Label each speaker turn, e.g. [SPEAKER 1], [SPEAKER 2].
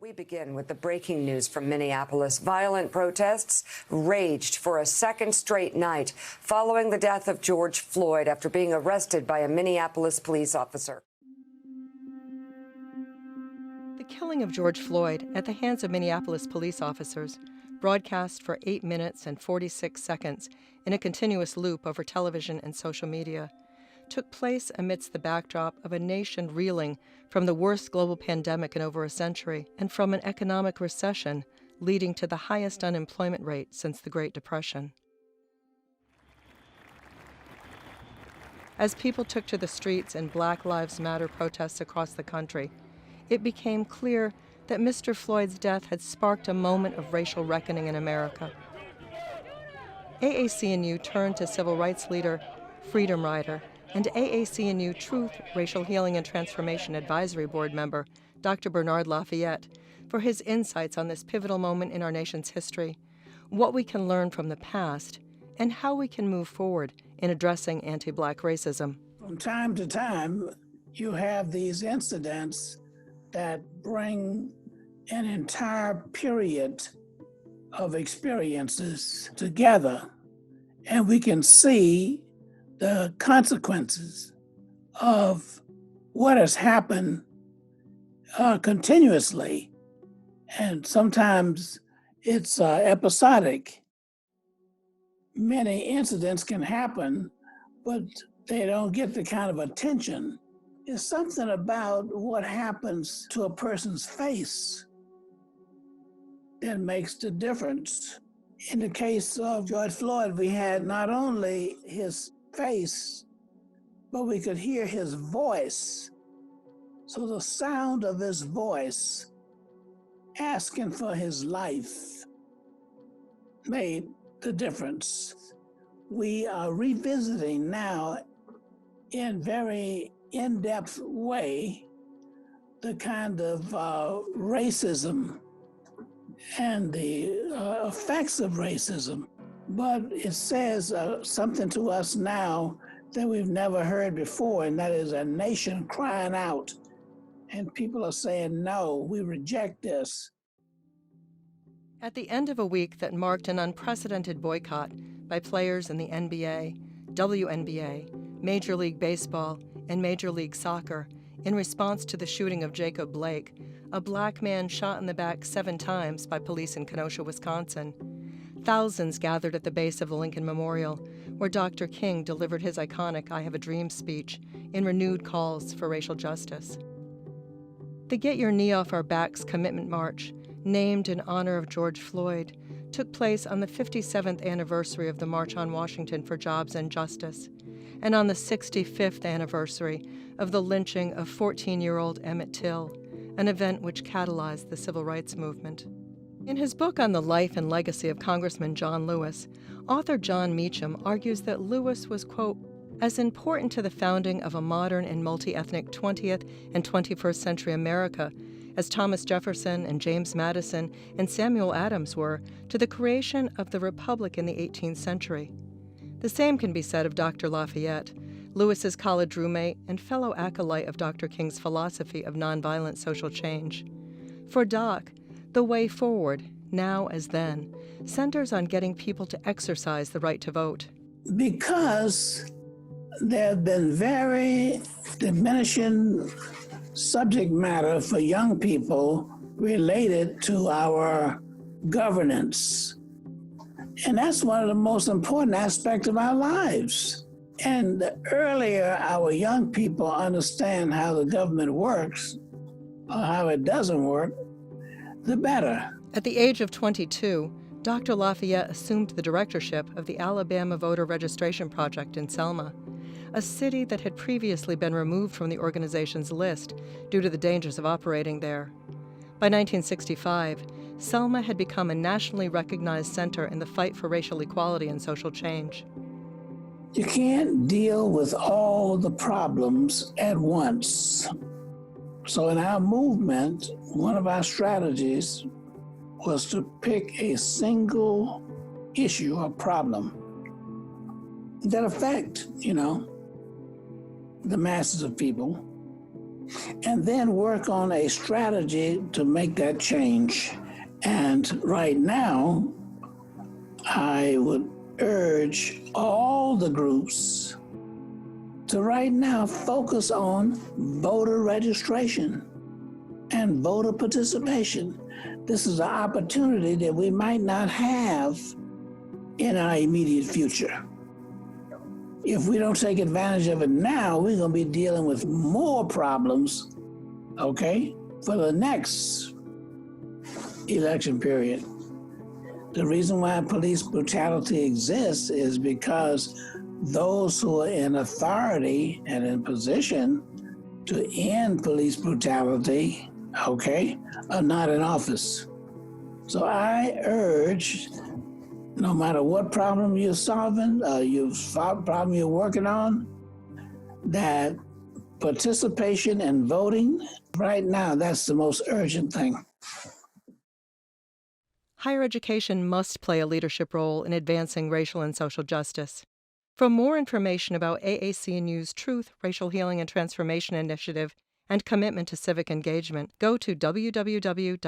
[SPEAKER 1] We begin with the breaking news from Minneapolis. Violent protests raged for a second straight night following the death of George Floyd after being arrested by a Minneapolis police officer.
[SPEAKER 2] The killing of George Floyd at the hands of Minneapolis police officers, broadcast for 8 minutes and 46 seconds in a continuous loop over television and social media, took place amidst the backdrop of a nation reeling from the worst global pandemic in over a century and from an economic recession leading to the highest unemployment rate since the Great Depression. As people took to the streets in Black Lives Matter protests across the country, it became clear that Mr. Floyd's death had sparked a moment of racial reckoning in America. AAC&U turned to civil rights leader, freedom rider, and AAC&U Truth, Racial Healing and Transformation Advisory Board member, Dr. Bernard Lafayette, for his insights on this pivotal moment in our nation's history, what we can learn from the past, and how we can move forward in addressing anti-Black racism.
[SPEAKER 3] From time to time, you have these incidents that bring an entire period of experiences together, and we can see the consequences of what has happened continuously. And sometimes it's episodic. Many incidents can happen, but they don't get the kind of attention. It's something about what happens to a person's face that makes the difference. In the case of George Floyd, we had not only his face, but we could hear his voice. So the sound of his voice asking for his life made the difference. We are revisiting now in very in-depth way the kind of racism and the effects of racism. But it says something to us now that we've never heard before, and that is a nation crying out. And people are saying, no, we reject this.
[SPEAKER 2] At the end of a week that marked an unprecedented boycott by players in the NBA, WNBA, Major League Baseball, and Major League Soccer in response to the shooting of Jacob Blake, a Black man shot in the back 7 times by police in Kenosha, Wisconsin, thousands gathered at the base of the Lincoln Memorial, where Dr. King delivered his iconic I Have a Dream speech in renewed calls for racial justice. The Get Your Knee Off Our Backs Commitment March, named in honor of George Floyd, took place on the 57th anniversary of the March on Washington for Jobs and Justice, and on the 65th anniversary of the lynching of 14-year-old Emmett Till, an event which catalyzed the civil rights movement. In his book on the life and legacy of Congressman John Lewis, author John Meacham argues that Lewis was, quote, as important to the founding of a modern and multi-ethnic 20th and 21st century America as Thomas Jefferson and James Madison and Samuel Adams were to the creation of the Republic in the 18th century. The same can be said of Dr. Lafayette, Lewis's college roommate and fellow acolyte of Dr. King's philosophy of nonviolent social change. For Doc, the way forward, now as then, centers on getting people to exercise the right to vote.
[SPEAKER 3] Because there have been very diminishing subject matter for young people related to our governance. And that's one of the most important aspects of our lives. And the earlier our young people understand how the government works, or how it doesn't work, the better.
[SPEAKER 2] At the age of 22, Dr. Lafayette assumed the directorship of the Alabama Voter Registration Project in Selma, a city that had previously been removed from the organization's list due to the dangers of operating there. By 1965, Selma had become a nationally recognized center in the fight for racial equality and social change.
[SPEAKER 3] You can't deal with all the problems at once. So in our movement, one of our strategies was to pick a single issue or problem that affect, the masses of people, and then work on a strategy to make that change. And right now, I would urge all the groups to right now focus on voter registration and voter participation. This is an opportunity that we might not have in our immediate future. If we don't take advantage of it now, we're going to be dealing with more problems, okay, for the next election period. The reason why police brutality exists is because those who are in authority and in position to end police brutality, okay, are not in office. So I urge, no matter what problem you're solving, problem you're working on, that participation and voting, right now, that's the most urgent thing.
[SPEAKER 2] Higher education must play a leadership role in advancing racial and social justice. For more information about AAC&U's Truth, Racial Healing and Transformation Initiative and commitment to civic engagement, go to www.aacu.org.